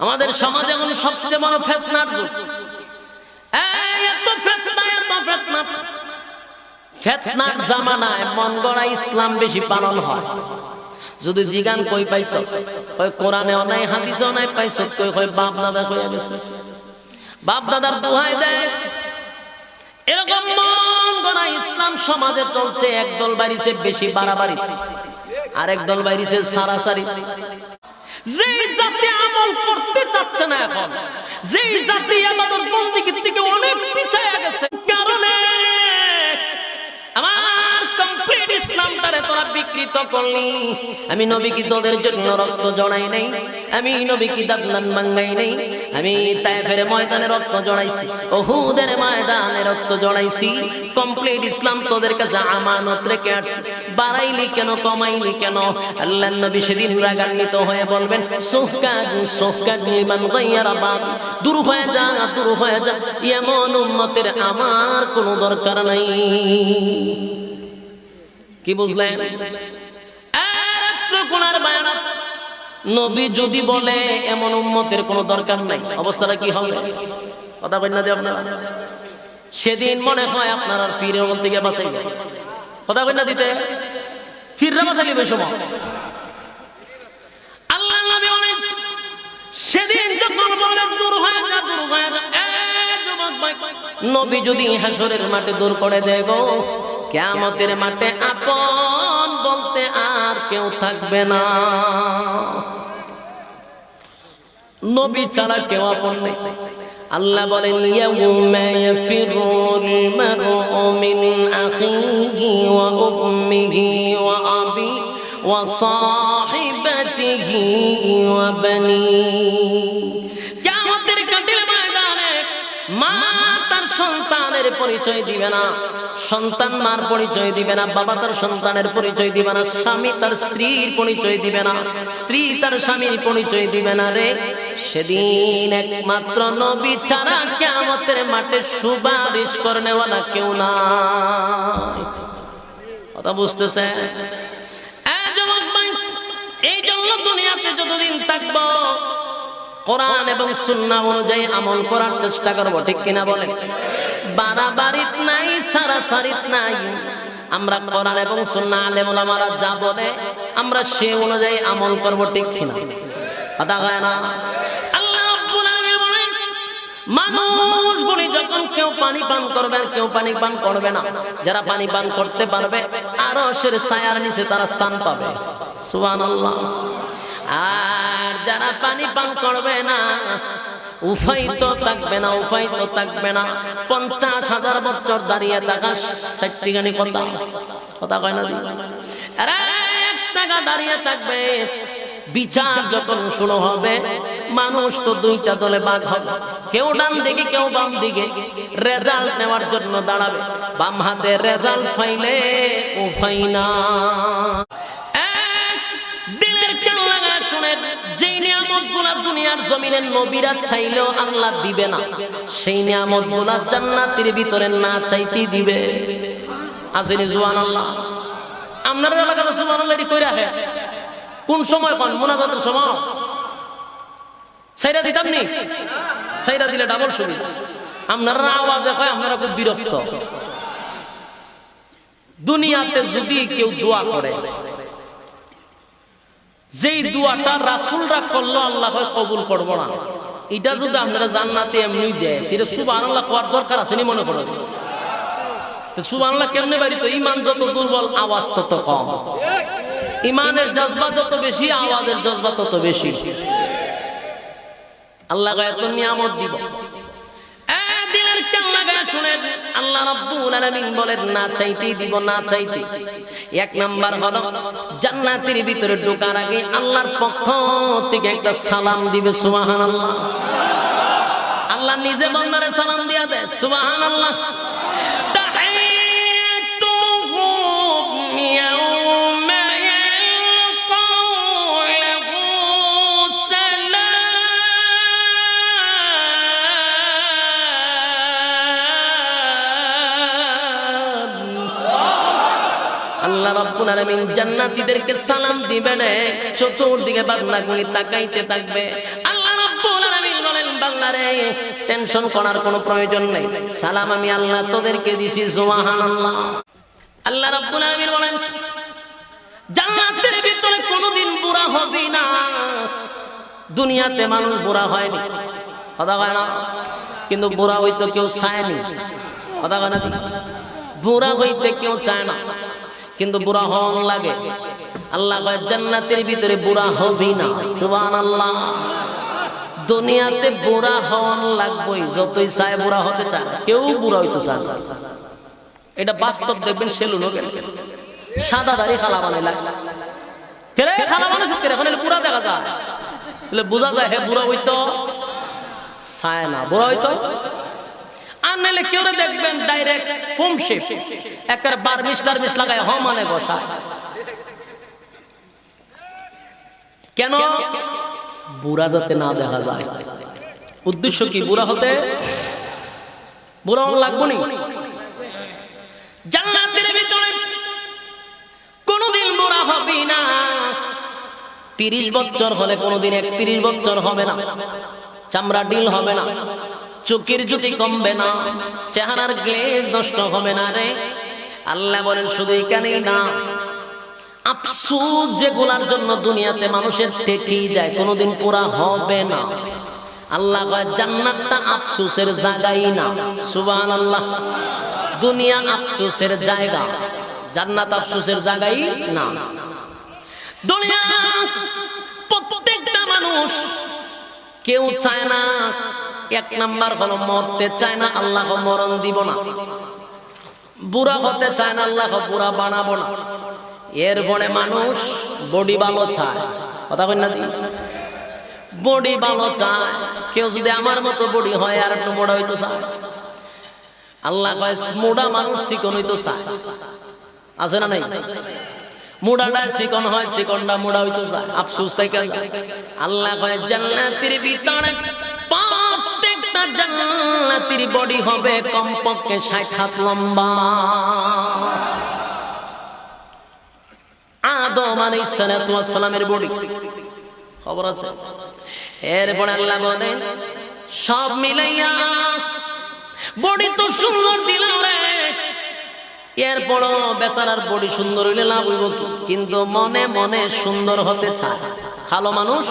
আমাদের সমাজে এখন সবচেয়ে বড় ফিতনার যুগ। এত ফিতনা, এত ফিতনা। ফিতনার জামানায় মন গড়া ইসলাম বেশি পালন হয়। যদি জিগান কই পাইছ, কই কোরআনেও নাই, হাদিসেও নাই, পাইছ কই বাপ দাদা কইয়া গেছে। বাপ দাদার দোহাই দেয়। এরকম মন গড়া ইসলাম সমাজে চলছে। একদল বাইরিছে বেশি বাড়াবাড়ি, আরেক দল বাইরিছে সারাসারি। যে জাতি আমল করতে চাচ্ছে না এখন, যে জাতি ইবাদত বন্দেগী থেকে অনেক পিছায় গেছে, কারণে আমার কমপ্লিট ইসলামটারে তোরা বিকৃত করলি। আমি নবী কি তোদের জন্য রক্ত জড়াই নাই? আমি নবী কি দাদনান মাঙ্গাই নাই? আমি তায়েফের ময়দানে রক্ত জড়াইছি, উহুদের ময়দানে রক্ত জড়াইছি। কমপ্লিট ইসলাম তোদের কাছে আমানত রেখে আসছি। বাড়াইলি কেন, কমাইলি কেন? আল্লাহর নবী সেদিন রাগান্বিত হয়ে বলবেন, সুহকা লিমান গায়রা বাদ, দূর হয়ে যা, দূর হয়ে যা। এমন উম্মতের আমার কোনো দরকার নাই। কি বুঝলেন? নবী যদি বলে এমন উম্মতের কোনো দরকার নাই, অবস্থাটা কি হবে? কথা বলেন না যে আপনারা সেদিন মনে হয় আপনার আর ফিরে বলতে গিয়ে বাঁচাই, কথা বলেন না দিতে ফিররা বাঁচালি বেশ সময়। আল্লাহ নবী বলেন সেদিন যখন বলে দূর হয়ে যা, দূর হয়ে যা, নবী যদি হাসরের মাঠে দূর করে দেয় গো, কিয়ামতের মাঠে আপন বলতে আর কেউ থাকবে না। নবী ছাড়া কেউ আপন নেই। আল্লাহ বলেন, ইয়াউমা ইয়াফিরুল মারউ মিন আখিহি ওয়া উম্মিহি ওয়া আবি ওয়া সাহিবাতিহি ওয়া বানি। কিয়ামতের কাঠিল ময়দানে মা তার সন্তানের পরিচয় দিবে না, সন্তান মার পরিচয় দিবে না, বাবা তার সন্তানের পরিচয় দিবে না, স্বামী তার স্ত্রীর পরিচয় দিবে না, স্ত্রী তার স্বামীর পরিচয় দিবে না। রে সেদিন একমাত্র নবী ছাড়া কিয়ামতের মাঠে সুপারিশ করনেওয়ালা কেউ নাই। কথা বুঝতেছে? এই জন্য দুনিয়াতে যতদিন থাকবো কোরআন এবং সুন্নাহ অনুযায়ী আমল করার চেষ্টা করবো, ঠিক কিনা বলে? বাড়াবাড়িত নাই, সারাসারিত নাই। আমরা কোরআন এবং সুন্নাহ আলেম ওলামারা যা বলে আমরা সে অনুযায়ী আমল করবো, ঠিক কিনা? কথা কয় না? আল্লাহ রাব্বুল আলামিন বলেন, মানুষ বলি যখন কেউ পানি পান করবে আর কেউ পানি পান করবে না, যারা পানি পান করতে পারবে আরশের ছায়ার নিচে তারা স্থান পাবে। সুবহানাল্লাহ। আর যারা পানি পান করবে না, উফাইতো থাকবে না, উফাইতো থাকবে না। 50,000 বছর দাঁড়িয়ে থাকা সাইট্টিগানি কথা, কথা কয় না? আরে 1 টাকা দাঁড়িয়ে থাকবে। বিচার যখন শুরু হবে মানুষ তো 2টা দলে ভাগ হবে, কেউ ডান দিকে কেউ বাম দিকে। রেজাল্ট নেওয়ার জন্য দাঁড়াবে, বাম হাতে রেজাল্ট পাইলে উফাইনা। যেই নিয়ামতগুলা দুনিয়ার জমিনের নবীরা চাইলেও আল্লাহ দিবে না, সেই নিয়ামতগুলা জান্নাতের ভিতরে না চাইতেই দিবে। আসেনি সুবহানাল্লাহ? আপনার এলাকাতে সুবহানাল্লাহ কই রাখে? কোন সময়? কোন মুনাজাতের সময়? ছাইরা দিতাম নি? ছাইরা দিলে ডাবল সুবিধা। আপনারা আওয়াজে কয় আপনারা খুব বিরক্ত। দুনিয়াতে যদি কেউ দোয়া করে, যেই দোয়াটা রাসূলরা করলো আল্লাহ কবুল করব না, এটা যদি আপনারা জান্নাতে এমনি দেয়, তাহলে সুবহানাল্লাহ কোয়ার দরকার আছে নি? মনে করেন তো সুবহানাল্লাহ কেমনে বাড়ি? তো ঈমান যত দুর্বল আওয়াজ তত কম। ঈমানের জজবা যত বেশি আওয়াজের জজবা তত বেশি। আল্লাহ এত নিয়ামত দিব, দিলের কান লাগায় শুনেন। আল্লাহ রাব্বুল আলামিন বলেন না চাইতেই দিব, না চাইতে। 1 নাম্বার হলো জান্নাতের ভিতরে ঢোকার আগে আল্লাহর পক্ষ থেকে একটা সালাম দিবে। সুবহানাল্লাহ। আল্লাহ নিজে বান্দারে সালাম দিয়া দেয়। সুবহানাল্লাহ। আল্লাহ রাব্বুল আলামিন জান্নাতীদেরকে সালাম দিবেন, চতুর্দিকে বান্দাগুলি তাকাইতে থাকবে। আল্লাহ রাব্বুল আল্লাহ রে টেনশন করার কোনো প্রয়োজন নেই, সালাম আমি আল্লাহ তোদেরকে দিছি, সুবহানাল্লাহ। আল্লাহ রাব্বুল আলামিন বলেন জান্নাতের ভিতরে কোনোদিন বুড়া হবে না। দুনিয়াতে মানুষ বুড়া হয়নি, কথা কয় না, কিন্তু বুড়া হইতে কেউ চায়নি, কথা কয় না, বুড়া হইতে কেউ চায় না, কিন্তু বুড়া হওয়ার লাগে। আল্লাহ কয় জান্নাতের ভিতরে বুড়া হবি না, সুবহানাল্লাহ। দুনিয়াতে বুড়া হওয়ার লাগবেই, যতই চায় বুড়া হতে চায়, কেউ বুড়া হইতে চায় না। এটা বাস্তব দেখবেন, সেলুন সাদা দাড়ি খালা বানাইলা, খালা বানাইছে বুড়া দেখা যায়, বোঝা যায় হে বুড়া হইতো চায় না, বুড়া হইতো। আর নাইলে কেউ দেখবেন ডাইরেক্ট ফোম শেপ, একটা বার্মিশ টার্মিশ লাগায় মানে বসায়। কেন? বুড়া যাতে না দেখা যায়। উদ্দেশ্য কি? বুড়া হতে বুড়া লাগবো নি। জান্নাতের ভিতরে কোনদিন বুড়া হবি না। 30 বছর হলে কোনদিন 31 বছর হবে না, চামড়া ডিল হবে না, চোখের জ্যোতি কমবে না, চেহারার গ্লেজ নষ্ট হবে না রে। আল্লাহ বলেন শুধু এখানেই না, আফসোস যেগুলার জন্য দুনিয়াতে মানুষের থেকেই যায়, কোনোদিন পুরা হবে না। আল্লাহ কয় জান্নাতটা আফসোসের জায়গাই না, সুবহানাল্লাহ। দুনিয়া আফসোসের জায়গা, জান্নাত আফসোসের জায়গাই না। দুনিয়া প্রত্যেকটা মানুষ কেউ চায় না, এক নাম্বার হলো মরতে চায় না, আল্লাহ মরণ দিব না। বুড়া হতে চায় না, আল্লাহ বুড়া বানাবো না। এরপরে মানুষ বডি ভালো চায়, কথা কই না, বডি ভালো চায়। কেউ যদি আমার মতো বডি হয় আর একটু মোড়া হইতো চায়। আল্লাহ কয় মোড়া মানুষ চিকন হইতো চায়, আছে না নাই? মুড়াটা চিকন হয়, চিকনটা মুড়া হইতো চায়, আফসোস থেকে। আল্লাহ কয় জান্নাতের ভিতরে প্রত্যেকটা জান্নাতীর বডি হবে কমপক্ষে 60 হাত লম্বা। আদম আলাইহিস সালাতু ওয়াস সালামের বডি, খবর আছে? এরপরে আল্লাহ বলেন সব মিলাইয়া বডি তো সুন্দর দিলাম রে, এরপরও বেচারার বডি সুন্দর হইলে লাভ হইব কি? কিন্তু মনে মনে সুন্দর হতে চায় কালো মানুষ,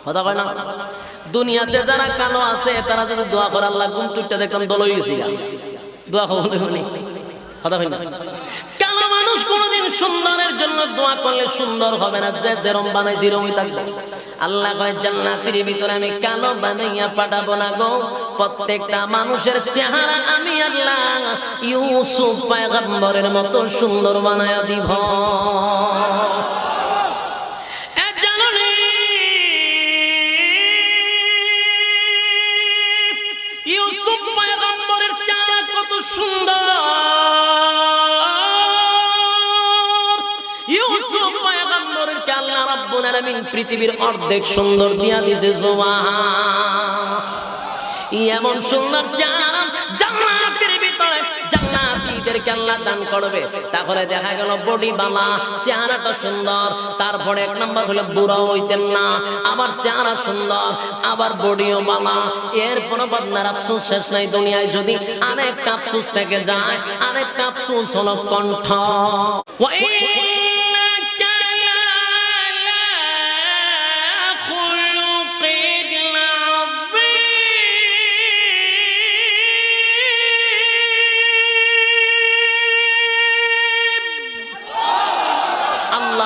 কথা কয় না। দুনিয়াতে যারা কালো আছে তারা যদি দোয়া করে আল্লাহ গুম তুইটা দেখলাম দল হয়ে গেছি, দোয়া করবে কথা কয় না। কালো মানুষ কোনদিন সুন্দরের জন্য দোয়া করলে সুন্দর হবে না, যে যেরম বানাই যেরমই থাকবে। আল্লাহ কয় জান্নাতের ভিতরে আমি কালো বানাইয়া পাঠাবো না গো, প্রত্যেকটা মানুষের চেহারা আমি আল্লাহ ইউসুফ পয়গম্বরের মতো সুন্দর বানায়া দিব। ইউসুফ পয়গম্বরের চেহারা কত সুন্দর, ইউসুফ পয়গম্বরের কে আল্লাহ রাব্বুল আলামিন পৃথিবীর অর্ধেক সুন্দর দিয়া দিয়েছে। এমন সুন্দর চেহারা জান্নাতের ভিতরে জান্নাতীদেরকে আল্লাহ দান করবে। তাহলে দেখা গেল বডি বালা, চেহারাটা সুন্দর, তারপরে এক নাম্বার হলো বুড়াও হইতেন না, আবার চেহারা সুন্দর, আবার বডিও বালা। এরপর বান্দার আফসোস শেষ নাই। দুনিয়ায় যদি আরেক আফসোস থেকে যায়, আরেক আফসোস হলো কণ্ঠ।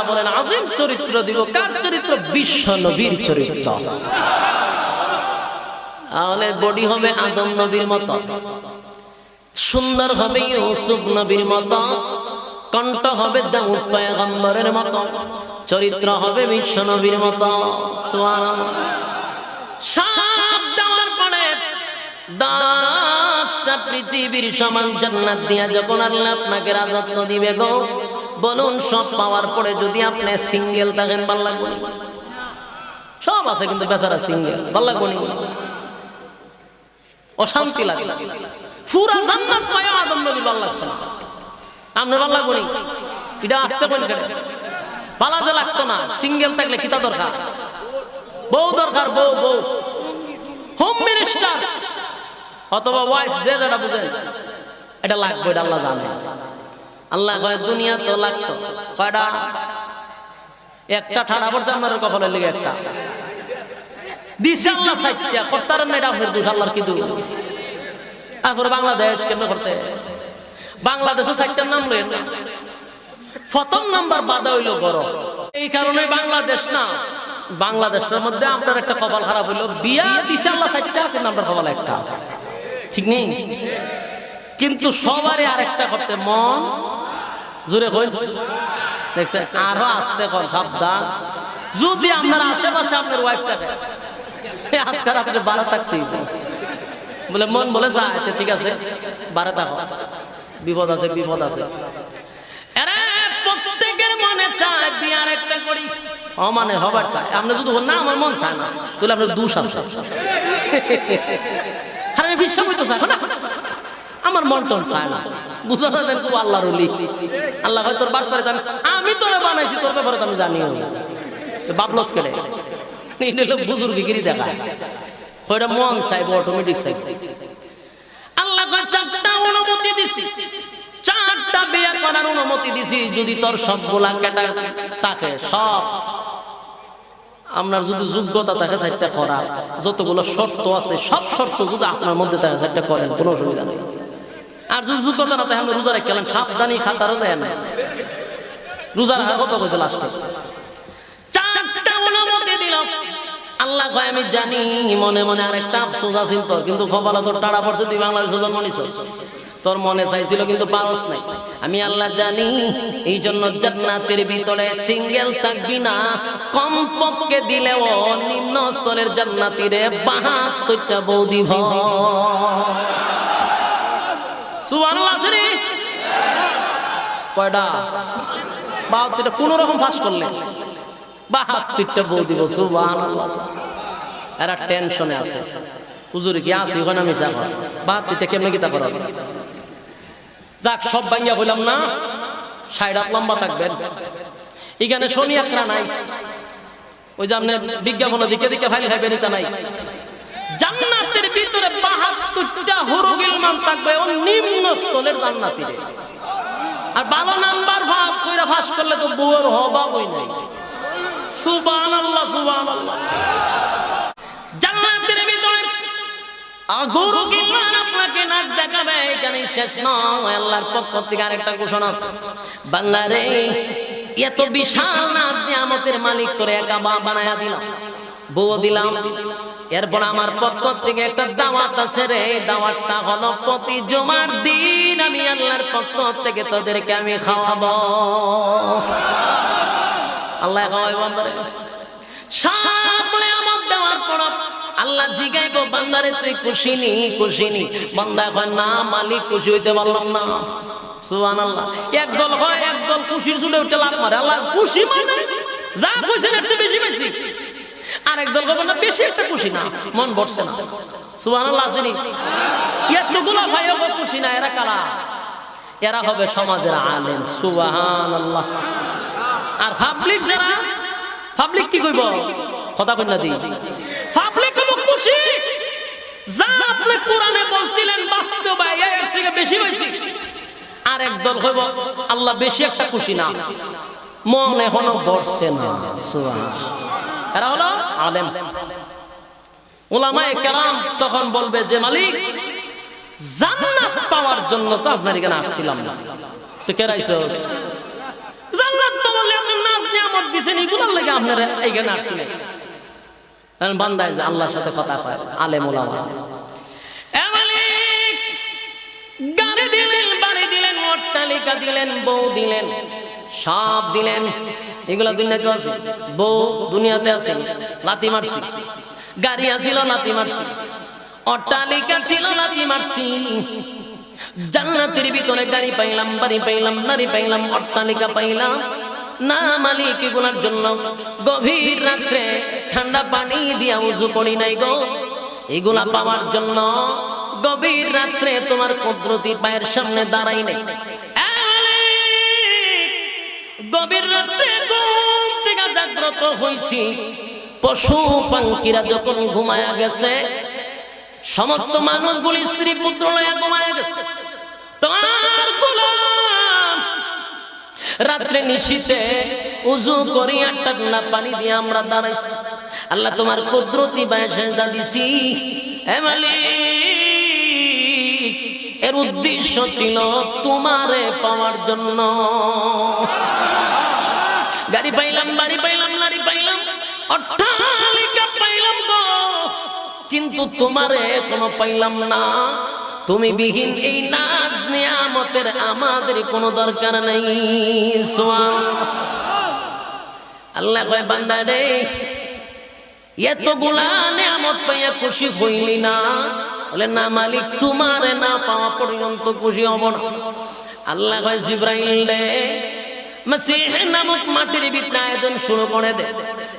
বলেন আজিম চরিত্র দিব। কার চরিত্র? বিশ্ব নবীর চরিত্র। তাহলে বডি হবে আদম নবীর মতো, সুন্দর হবে ইউসুফ নবীর মতো, কণ্ঠ হবে দাউদ পয়গম্বরের মতো, চরিত্র হবে বিশ্ব নবীর মতো। সব দেওয়ার পরে 10টা পৃথিবীর সমান জান্নাত দিয়া যখন আল্লাহ আপনাকে রাজত্ব দিবে গো, বলুন সব পাওয়ার পরে যদি আপনি সিঙ্গেল থাকেন ভাল লাগবে? সব আছে কিন্তু বেচারা সিঙ্গেল, ভাল লাগবে? অশান্তি লাগে। পুরা জান্নাত পায় আদম নবী ভাল লাগছে না, আপনি ভাল লাগবে? এটা আসতে কোন কেন ভালো যে লাগতো না। সিঙ্গেল থাকলে কিতা দরকার? বউ দরকার, বউ বউ হোম মেরে মিস্টার অথবা ওয়াইফ, যে যেটা বুঝেন, এটা লাগবে, এটা আল্লাহ জানে। আল্লাহ কয় দুনিয়া তো লাগতো কয়টা, একটা ঠাড়া পড়ছে আপনার কপালের লেগে, একটা দিছে আল্লাহ সাইটটা করতার না, এটা আপনার দোষ, আল্লাহর কি দোষ? তারপর বাংলাদেশ কেমন করতে, বাংলাদেশও সাইটটার নাম লইেন না। প্রথম নাম্বার বাধা হইল বড়, এই কারণে বাংলাদেশ না, বাংলাদেশের মধ্যে আপনার একটা কপাল খারাপ হইলো, বিয়া দিছে আল্লাহ সাইটটা, কিন্তু আপনার কপাল একটা, ঠিক নেই। কিন্তু সবারই আরেকটা করতে মন জোরে কই, দেখছেন? আরো আসতে কর, সাবধান। যদি আপনার আশেপাশে আপনার ওয়াইফ থাকে, আজকে রাত্রে 12 থাকতেই বলে মন বলে যায়, ঠিক আছে 12 থাকো, বিপদ আছে, বিপদ আছে। প্রত্যেকের মনে চায় বিয়ার একটা করি, মানে হবার চায়। আপনি যদি না আমার মন চায় না, তাহলে আপনার দোষ আছে। আর আমি বিশ্বাস করতে চাই না, আমার মন টন চায় না, বুঝা যাবেন খুব আল্লাহর ওলি। আল্লাহ হয় তোর বাপ করে, আমি তোরে বানাইছি, তোর ব্যাপারে আমি জানিও বাপলস করে বুজুর্গিরি দেখায়, ওইটা মন চাইবো অটোমেটিক চাই। আল্লাহ 4টা অনুমতি দিছি, 4টা বিয়ে করার অনুমতি দিছি, যদি তোর সবগুলা কেটা থাকে, সব আপনার যদি যোগ্যতা থাকে 4টা করার, যতগুলো শর্ত আছে সব শর্ত যদি আপনার মধ্যে থাকে 4টা করেন, কোনো অসুবিধা নেই। আর যদি যোগ্যতা না থাকে আমরা রোজা রাখলাম, সাবধানী খাতারও দেয় না, রোজা রাখা কত কইছে লাস্টে 4টা অনুমতি দিল আল্লাহ। কয় আমি জানি মনে মনে আরেকটা আফসোস আছে তোর, কিন্তু কপালে তোর টাড়া পড়ছে, তুই বাংলাদেশে জন্ম নিছস, তোর মনে চাইছিল কিন্তু পারস নাই। আমি আল্লাহ জানি, এই জন্য জান্নাতের ভিতরে সিঙ্গেল থাকবি না, কমপক্ষে দিলেও নিম্ন স্তরের জান্নাতীরে 72টা বউ দিব। সুবহানাল্লাহ শরীফ কয়টা? 72টা, কোন রকম ফাঁস করলে 72টা বউ দিব। সুবহানাল্লাহ। এরা টেনশনে আছে, হুজুর কি আসি ওখানে আমি যাব, 72টা কেমনে কিতা করাবে? যাক, সব ভাঙ্গিয়া বললাম না, 60 হাত লম্বা থাকবেন। এখানে শনি একরা নাই, ওই যে আপনি বিজ্ঞাপনের দিকে দিকে ফাইল খাইবেন, এটা নাই। জান্নাতের ভিতরে 72টা হুরুল মান থাকবে, ও নিম্ন স্তরের জান্নাতীরে। আর 12 নাম্বার ভাব কইরা ফাঁস করলে তো বউয়ের অভাবই নাই। সুবহানাল্লাহ, সুবহানাল্লাহ। জান্নাতের ভিতরে গরু কিমান আপনাকে নাচ দেখাবে, এখানে শেষ নয়। আল্লাহর পক্ষ থেকে আরেকটা ঘোষণা আছে, বান্দা রে এত বিশাল নাচ নিয়ামতের মালিক তোরে একা বানায়া দিলাম, বউ দিলাম, এরপর আমার পক্ষ থেকে একটা দাওয়াত আছে রে। দাওয়াতটা হলো প্রতি জুমার দিন আমি আল্লাহর পক্ষ থেকে তোদেরকে আমি খাওয়াবো। আল্লাহ খাওয়াইবো আমারে। সব নিয়ামত দেওয়ার পর আল্লাহ জিগাইবো, বান্দারে তুই খুশি নি? খুশি নি? বান্দা কয় না মালিক, খুশি হইতে পারলাম না। সুবহানাল্লাহ। একদল হয়, একদল খুশির চুলে উঠে লাফ মারে, আল্লাহ খুশি মানে যা খুশি এর বেশি বেশি। আর একদল কবে না বেশি একটা খুশি না, মন ভরছে না। সুবহানাল্লাহ। আসেনি এতগুলা ভাইও খুশি না, এরা কারা? এরা হবে সমাজের আলেম। সুবহানাল্লাহ। আর পাবলিক যারা, পাবলিক কি কইব? কথা কই না দি, পাবলিক হলো খুশি যা আপনি কোরআনে বলছিলেন বাস্তবায়ন এর থেকে বেশি হইছে। আর একদল কইব আল্লাহ বেশি একটা খুশি না, মন এখনো ভরছে না। সুবহানাল্লাহ। এরা হলো আলেম। উলামায়ে কেরাম তখন বলবে যে মালিক জান্নাত পাওয়ার জন্য তো আপনার এখানে আসছিলাম না, তো কেরাইছো জান্নাত পাওয়ালে আপনি নাজ নিয়ামত দিবেন, এগুলোর লাগি আপনারা এইখানে আসছিলেন। কারণ বান্দায় যে আল্লাহর সাথে কথা কয়, আলেম উলামা। এ মালিক গাড়ি দিলেন, বাড়ি দিলেন, অট্টালিকা দিলেন, বউ দিলেন, সব দিলেন। এগুলা দুনিয়াতে আছে, বউ দুনিয়াতে আছে, লাথি মারছি। গাড়ি আছিল, লাথি মারছি। অট্টালিকা ছিল, লাথি মারছি। জান্নাতের ভিতরে গাড়ি পাইলাম, বাড়ি পাইলাম, নারী পাইলাম, অট্টালিকা পাইলাম না মালিক। এগুলার জন্য গভীর রাত্রে ঠান্ডা পানি দিয়া উযু করি নাই গো। এগুলা পাওয়ার জন্য গভীর রাত্রে তোমার কুদরতি পায়ের সামনে দাঁড়াই নাই। গভীর রাত্রে ঘুম থেকে জাগ্রত হইছি, পশু পাখিরা যখন ঘুমায়া গেছে, সমস্ত মানুষগুলি স্ত্রী পুত্র লইয়া ঘুমায় গেছে। তোমার গোলাম রাত্রে নিশীতে উযু করিয়া ঠান্ডা পানি দিয়ে আমরা দাঁড়াইছি। আল্লাহ তোমার কুদরতি বায়ে সেজদা দিছি। হে মালিক, এর উদ্দেশ্য ছিল তোমারে পাওয়ার জন্য। গাড়ি পাইলাম, বাড়ি পাইলাম, নারী পাইলাম, অট্টালিকা পাইলাম গো, কিন্তু তোমারে কোনো পাইলাম না। তুমি বিহীন এই নাজ নিয়ামতের আমাদের কোনো দরকার নাই। আল্লাহ কয় বান্দা রে, এতগুলা নিয়ামত পাইয়া খুশি হইলি না? বলে না মালিক, তোমারে না পাওয়া পর্যন্ত খুশি হব না। আল্লাহ কয় জিবরাইল রে, মসিহ নামক মাটির ভিতরে আয়োজন শুরু করে দে।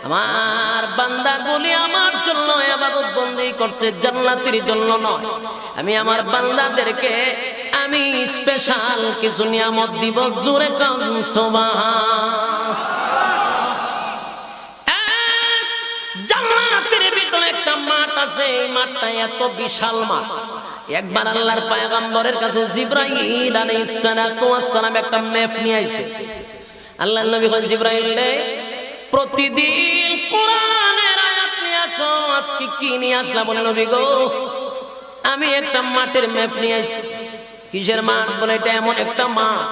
আমার বান্দা গুলি আমার জন্য ইবাদত বন্দেগী করছে, জান্নাতের জন্য নয়। আমি আমার বান্দাদেরকে আমি স্পেশাল কিছু নিয়ামত দিব। জোরে কান সুবহান। জান্নাতের ভিতরে একটা মাঠ আছে, এই মাঠটা এত বিশাল মাঠ। একবার আল্লাহর পয়গম্বরের কাছে জিবরাইল আলাইহিস সালাতু ওয়াস সালাম একটা ম্যাপ নিয়ে আইছে। আল্লাহর নবী কয় জিবরাইল রে, প্রতিদিন কোরআনের আয়াত নিয়ে আসো, আজকে কি নিয়ে আসলা? বলে নবী গো, আমি একটা মাঠের ম্যাপ নিয়ে আইছি। কিসের মাঠ? বলে এটা এমন একটা মাঠ,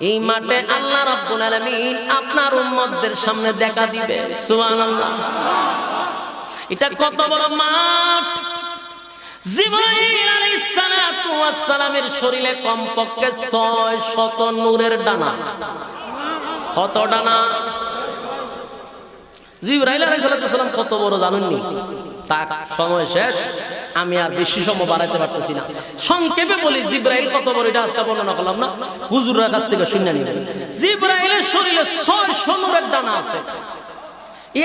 এই মাঠে আল্লাহ রাব্বুল আলামিন আপনার উম্মতদের সামনে দেখা দিবে। সুবহানাল্লাহ। এটা কত বড় মাঠ! জিবরাইল আলাইহিস সালাতু ওয়াস সালামের শরীরে কমপক্ষে 600 নূরের ডানা। কত ডানা? জিবরাইল আলাইহিস সালাম কত বড় জানেননি? তাক সময় শেষ, আমি আর বেশি সময় বাড়াইতে পারতেছি না। সংক্ষেপে বলি, জিবরাইল কত বড় এটা আজকে বর্ণনা করলাম না, হুজুরের কাছ থেকে শুনে নিবেন। জিবরাইলের শরীরে 600 নূরের ডানা আছে।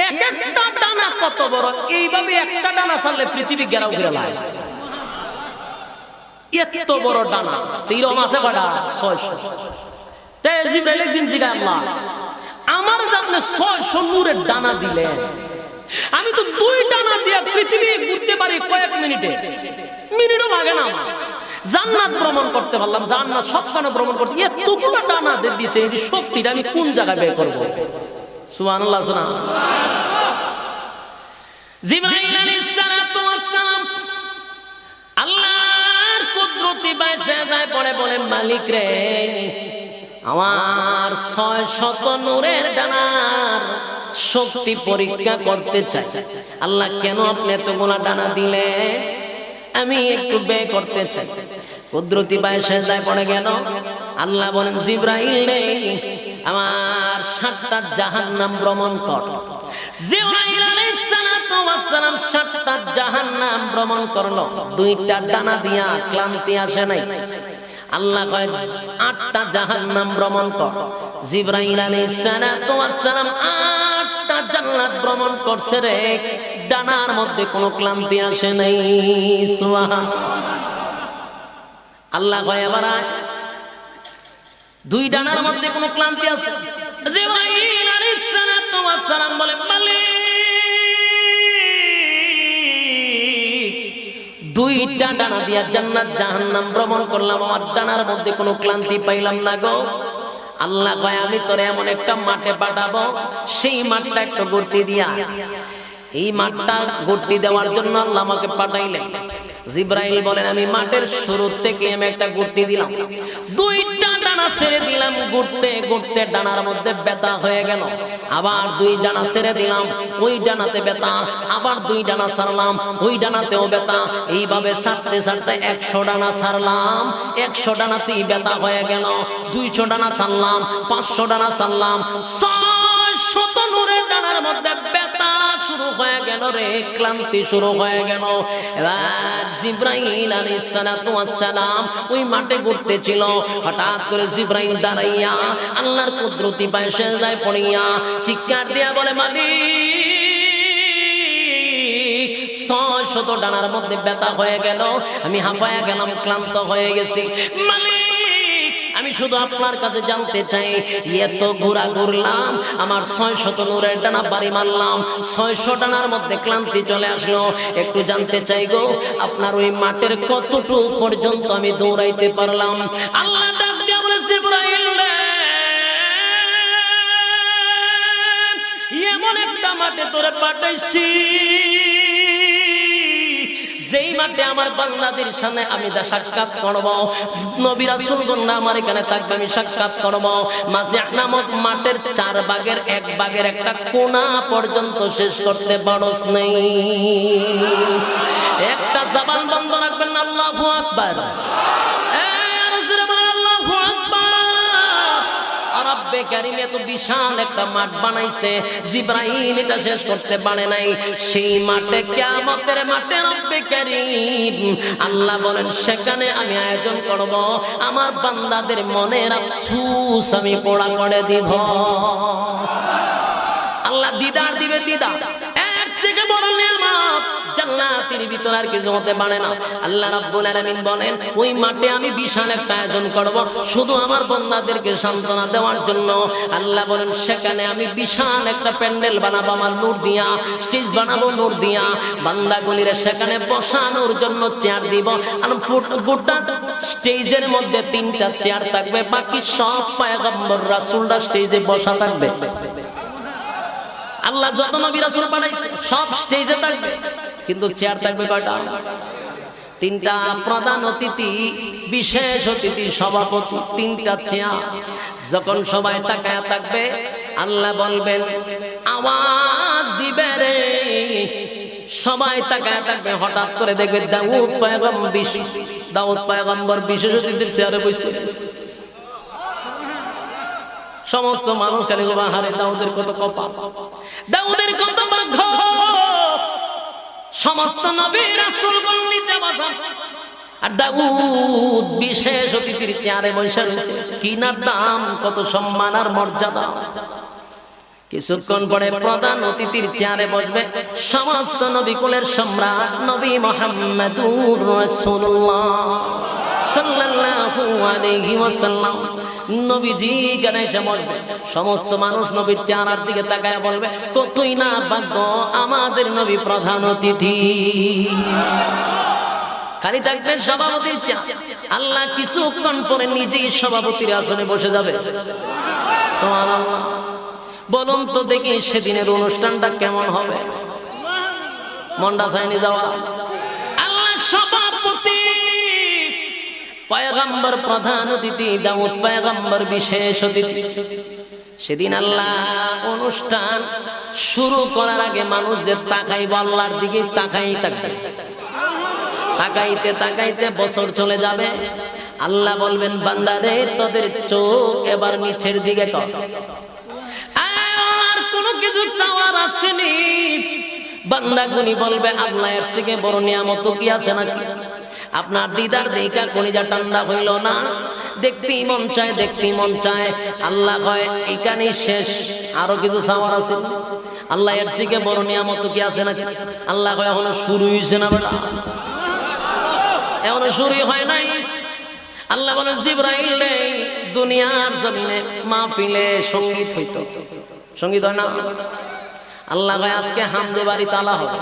এক একটা ডানা কত বড়! এইভাবে একটা ডানা ছাড়লে পৃথিবী ঘেরাও ঘিরে লাগে। এত বড় ডানা, এরকম আছে কয়টা? 600। তাই জিবরাইল একদিন জিজ্ঞাসা, আল্লাহ আমার যে আপনি 600 নূরের ডানা দিলেন, আমি তো 2 ডানা দিয়ে পৃথিবী ঘুরতে পারি কয়েক মিনিটে, মিনিটও লাগে না আমার। জান্নাত ভ্রমণ করতে পারলাম, জান্নাত সবখানে ভ্রমণ করতে এতগুলো ডানা দিয়েছে, এই যে শক্তিটা আমি কোন জায়গায় ব্যয় করবো? সুবহানাল্লাহ। জিবরাইল আলাইহিস সালাতু ওয়াস সালাম আল্লাহর কুদরতি বায়ে সেজদায় পড়ে বলেন, মালিক রে, আমার 600 নূরের ডানার শক্তি পরীক্ষা করতে চাই। আল্লাহ কেন আপনি এতগুলা ডানা দিলেন? আমি একটু ব্যয় করতে চাই। কুদরতি বায়ে সেজদায় পড়ে গেল। আল্লাহ বলেন, জিবরাইল রে, আমার 7টা জাহান্নাম ভ্রমণ কর। জিবরাইল আলাইহিস সালাতু ওয়াস সালাম 7টা জাহান্নাম ভ্রমণ করলো, 2টা ডানা দিয়া ক্লান্তি আসে নাই। আল্লাহ কয় 8টা জাহান্নাম ভ্রমণ কর। জিবরাইল আলাইহিস সালাতু ওয়াস সালাম 8টা জান্নাত ভ্রমণ করছে রে, ডানার মধ্যে কোনো ক্লান্তি আসে নাই। সুবহান। আল্লাহ কয় এবার 2 ডানার মধ্যে কোনো ক্লান্তি আছে। জিবরাইল আলাইহিস সালাতু ওয়াস সালাম বলে, মালিক 2টা ডানা দিয়া জান্নাত জাহান্নাম ভ্রমণ করলাম, আমার ডানার মধ্যে কোনো ক্লান্তি পাইলাম না গো। আল্লাহ কয়, আমি তোরে এমন একটা মাঠে পাঠাবো, সেই মাঠটা একটু ঘুরতে দিয়া। এই মাঠটা ঘুরতে দেওয়ার জন্য আল্লাহ আমাকে পাঠাইলেন। জিবরাইল বলেন, আমি মাঠের শুরু থেকে আমি একটা ঘুরতে দিলাম, 2টা ডানা ছেড়ে দিলাম, ঘুরতে ঘুরতে ডানার মধ্যে ব্যথা হয়ে গেল। আবার 2 ডানা ছেড়ে দিলাম, ওই ডানাতে ব্যথা। আবার 2 ডানা ছাড়লাম, ওই ডানাতেও ব্যথা। এইভাবে ছাড়তে ছাড়তে 100 ডানা ছাড়লাম, 100 ডানাতেই ব্যথা হয়ে গেল। 200 ডানা ছাড়লাম, 500 ডানা ছাড়লাম, 600 নূরের ডানার মধ্যে ব্যথা শুরু হয়ে গেল রে, ক্লান্তি শুরু হয়ে গেল। এবার জিবরাইল আলাইহিস সালাতু ওয়াস সালাম ওই মাঠে ঘুরতেছিল। হঠাৎ করে জিবরাইল দাঁড়াইয়া আল্লাহর কুদরতি পায়ে সেজদায় পড়িয়া চিৎকার দিয়া বলে, মালিক 600 ডানার মধ্যে ব্যথা হয়ে গেল, আমি হাঁপায়া গেলাম, ক্লান্ত হয়ে গেছি। মালিক আমি আমি শুধু আপনার কাছে জানতে চাই, এত ঘোরা ঘুরলাম, আমার 600 নূরের ডানা বাড়ি মারলাম, 600 ডানার মধ্যে ক্লান্তি চলে আসলো, একটু জানতে চাই গো আপনার ওই মাঠের কতটুকু পর্যন্ত আমি দৌড়াইতে পারলাম? আল্লাহ ডাক দিয়ে বলে, জিবরাইল রে, এমন একটা মাঠে তোরে পাঠাইছি, যেই মাঠে আমার বান্দাদের সামনে আমি সাক্ষাৎ করব, নবী রাসূলগণ আমার এখানে থাকবে, আমি সাক্ষাৎ করব। মাঝে নামক মাঠের 4 ভাগের 1 ভাগের একটা কোণা পর্যন্ত শেষ করতে পারস নাই। একটা জবান বন্ধ রাখবেন না, আল্লাহু আকবার। রব্বে কারীম এত বিশাল একটা মাঠ বানাইছে, জিবরাইল এটা শেষ করতে পারে নাই। সেই মাঠে, কিয়ামতের মাঠে রব্বে কারীম আল্লাহ বলেন, সেখানে আমি আয়োজন করব, আমার বান্দাদের মনের আফসোস আমি পোড়া করে দিব। আল্লাহ দিদার দিবে, দিদার। এর থেকে বড় নিয়ামত জান্নাতের ভিতর আর কিছু হতে পারে না। আল্লাহ রাব্বুল আলামিন বলেন, ওই মাঠে আমি বিশাল একটা আয়োজন করব, শুধু আমার বান্দাদেরকে সান্ত্বনা দেওয়ার জন্য। আল্লাহ বলেন, সেখানে আমি বিশাল একটা প্যান্ডেল বানাবো আমার নূর দিয়া, স্টেজ বানাবো নূর দিয়া, বান্দাগুলিরে সেখানে বসানোর জন্য চেয়ার দিব। আর গোটা স্টেজের মধ্যে 3টা চেয়ার থাকবে, বাকি সব পয়গম্বর রাসূলরা স্টেজে বসা থাকবে। আল্লাহ যত নবী রাসূল পাঠাইছে সব স্টেজে থাকবে, কিন্তু চেয়ার থাকবে কয়টা? 3টা। প্রধান অতিথি, বিশেষ অতিথি, সভাপতি, 3টা চেয়ার। যখন সবাই তাকায়া থাকবে, আল্লাহ বলবেন, আওয়াজ দিবে রে, সবাই তাকায়া থাকবে। হঠাৎ করে দেখবে দাউদ পয়গম্বর বিশেষ অতিথির চেয়ারে বসে। সমস্ত মানুষ খালি বলবে, হারে দাউদের কত কপাল, দাউদের কত ভাগ্য। সমস্ত নবী রাসূলগণ নিচে বসা, আর দাউদ বিশেষ অতিথির চেয়ারে বসে রয়েছে। কি না দাম, কত সম্মান আর মর্যাদা। কিছুক্ষণ পরে প্রধান অতিথির চেয়ারে বসবে সমস্ত নবী কুলের সম্রাট নবী মুহাম্মদুর রাসূলুল্লাহ সাল্লাল্লাহু আলাইহি ওয়াসাল্লাম। নবীজি কেন এসে বলবে, সমস্ত মানুষ নবীর চেহারার দিকে তাকায় বলবে, কতই না ভাগ্য আমাদের নবী প্রধান অতিথি। খালি থাকবেন সভাপতির চেয়ার। আল্লাহ কিছুক্ষণ পরে নিজেই সভাপতির আসনে বসে যাবে। সুবহানাল্লাহ। বলুন তো দেখি সেদিনের অনুষ্ঠানটা কেমন হবে? মনটা চাইনি যাওয়া। আল্লাহ সভাপতি, পয়গম্বর প্রধান অতিথি, দাউদ পয়গম্বর বিশেষ অতিথি। সেদিন আল্লাহ অনুষ্ঠান শুরু করার আগে মানুষ যে তাকাইব আল্লাহর দিকে, তাকাইতে তাকাইতে বছর চলে যাবে। আল্লাহ বলবেন, বান্দা রে, তোদের চোখ এবার নিচের দিকে কর, আর কোনো কিছু চাওয়ার আসেনি। বান্দাগুনি বলবে, আল্লাহ এর থেকে বড় নিয়ামত কি আছে নাকি? আপনার দিদার দেখা কলিজা ঠান্ডা হইল না, দেখতেই মন চায়, দেখতেই মন চায়। আল্লাহ কয়, এখানেই শেষ, আরো কিছু চাওয়ার আছে? আল্লাহ এর থেকে বড় নিয়ামত কি আছে নাকি? আল্লাহ কয়, এখনো শুরু হয়েছে না, এখনো শুরু হয় নাই। আল্লাহ বলেন, জিবরাইল দুনিয়ার জমিনে মাহফিলে সঙ্গীত হইতো, সঙ্গীত হয় না? আল্লাহ কয়, আজকে হামদে বাড়ি তালা হবে,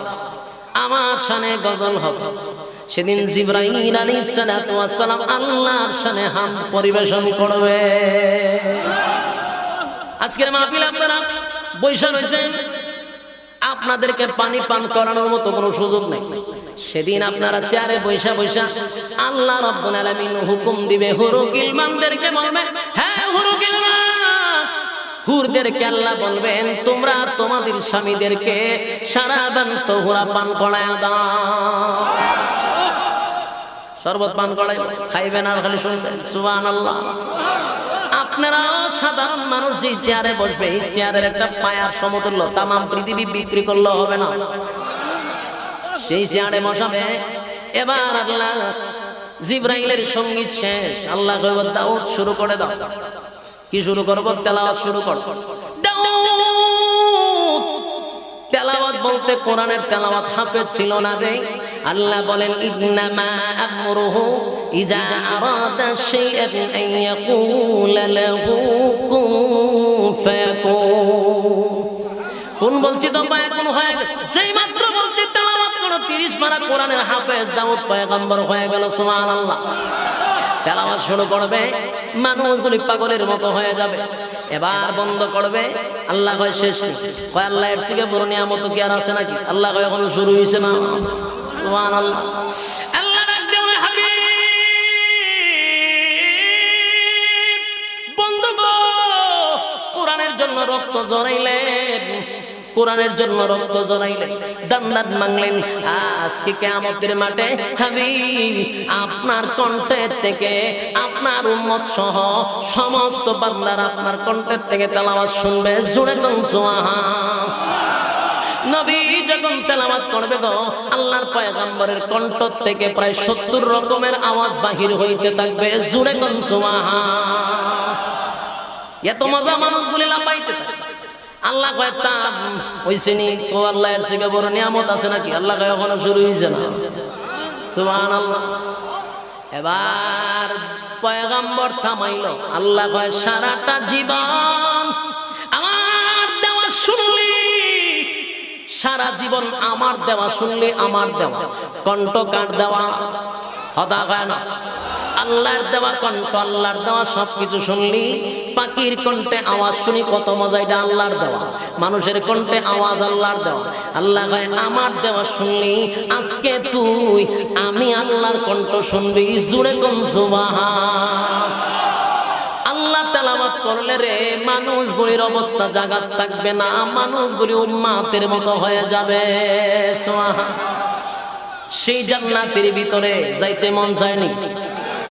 আমার শানে গজল হবে। সেদিন জিবরাইল আলাইহিস সালাতু ওয়াস সালাম আল্লাহর শানে হামদ পরিবেশন করবে। আজকের মাহফিল আপনারা বৈশা রয়েছেন, আপনাদেরকে পানি পান করানোর মতো কোনো সুযোগ নেই। সেদিন আপনারা চেয়ারে বৈশা বৈশা আল্লাহ রাব্বুল আলামিন হুকুম দিবে, হুরুল গিলমানদেরকে বলবে, হ্যাঁ হুরুল গিলমান, হুরদেরকে আল্লাহ বলবেন, তোমরা তোমাদের স্বামীদেরকে সারাদান তহুরা পান করায় দাও। শরবত পান করাই খাইবেন আর খালি শুনবেন সুবহানাল্লাহ। আপনারা সাধারণ মানুষ যে চেয়ারে বসবে, এই চেয়ারের একটা পায়ার সমতুল্য তাম পৃথিবী বিক্রি করলে হবে না। সেই চেয়ারে বসাবে। এবার আল্লাহ জিবরাইলের সঙ্গীত শেষ, আল্লাহ কইব, দাউদ শুরু করে দাও। কি শুরু করব? তেলাওয়াত শুরু কর। দাউদ তেলাওয়াত বলতে কোরআনের তেলাওয়াত হাফেজ ছিল না রে। আল্লাহ বলেন, ইন্নামা আমরুহু ইযা আরাদা শাইআন আন ইয়াকুলা লাহু কুন ফায়াকুন। কোন বলছি তো ফায়াকুন হয়ে গেছে, যেই মাত্র বলছি তেলাওয়াত করো 30 পারা কোরআনের হাফেজ দাউদ পয়গম্বর হয়ে গেল। সুবহানাল্লাহ। তেলাওয়াত শুরু করবে, মানুষগুলি পাগলের মতো হয়ে যাবে। এবার বন্ধ করবে, আল্লাহ কয় শেষ নেই। কয় আল্লাহ এর থেকে বড় নিয়ামত কি আর আছে নাকি? আল্লাহ কয় এখন শুরু হইছে না। সুবহানাল্লাহ। আল্লাহ ডাক দেন, হাবিব বন্ধ গো, কোরআনের জন্য রক্ত জড়াইলেন, কোরআনের জন্য রক্ত জড়াইলেন, দান মাংলেন। আজকে কিয়ামতের মাঠে হাবিব আপনার কণ্ঠের থেকে আপনার উম্মত সহ সমস্ত বান্দারা আপনার কণ্ঠের থেকে তেলাওয়াত শুনবে। জোরে কোন সুবহান। নবী যখন তেলাওয়াত করবে গো, আল্লাহর পয়গম্বরের কণ্ঠ থেকে প্রায় 70 রকমের আওয়াজ বাহির হইতে থাকবে। জোরে কোন সুবহান। এত মজা মানুষগুলি লাপাইতে থাকে। আল্লাহ কয় তা হইছেনি, ও আল্লাহ এর থেকে বড় নিয়ামত আছে নাকি? আল্লাহ কয় এখনো শুরু হইছে না। সুবহানাল্লাহ। এবার পয়গম্বর থামাইলো। আল্লাহ কয় সারাটা জীবন আমার দেওয়া শুনলি, সারা জীবন আমার দেওয়া শুনলি, আমার দেওয়া কণ্ঠ কার দেওয়া হতা হয় না, আল্লাহর দেওয়া কণ্ঠ, আল্লাহর দেওয়া সবকিছু শুনলি। পাখির কণ্ঠে আওয়াজ শুনি কত মজা, এটা আল্লাহর দেওয়া। মানুষের কণ্ঠে আওয়াজ আল্লাহর দেওয়া। আল্লাহ কয় আমার দেওয়া শুনলি, আজকে তুই আমি আল্লাহর কণ্ঠ শুনবি। জুড়ে কোন সুবহান। আল্লাহ তেলাওয়াত করলে রে মানুষগুলির অবস্থা জাগাত থাকবে না, মানুষগুলি উম্মাতের মতো হয়ে যাবে। সুবহান। সেই জান্নাতের ভিতরে যাইতে মন চায়নি?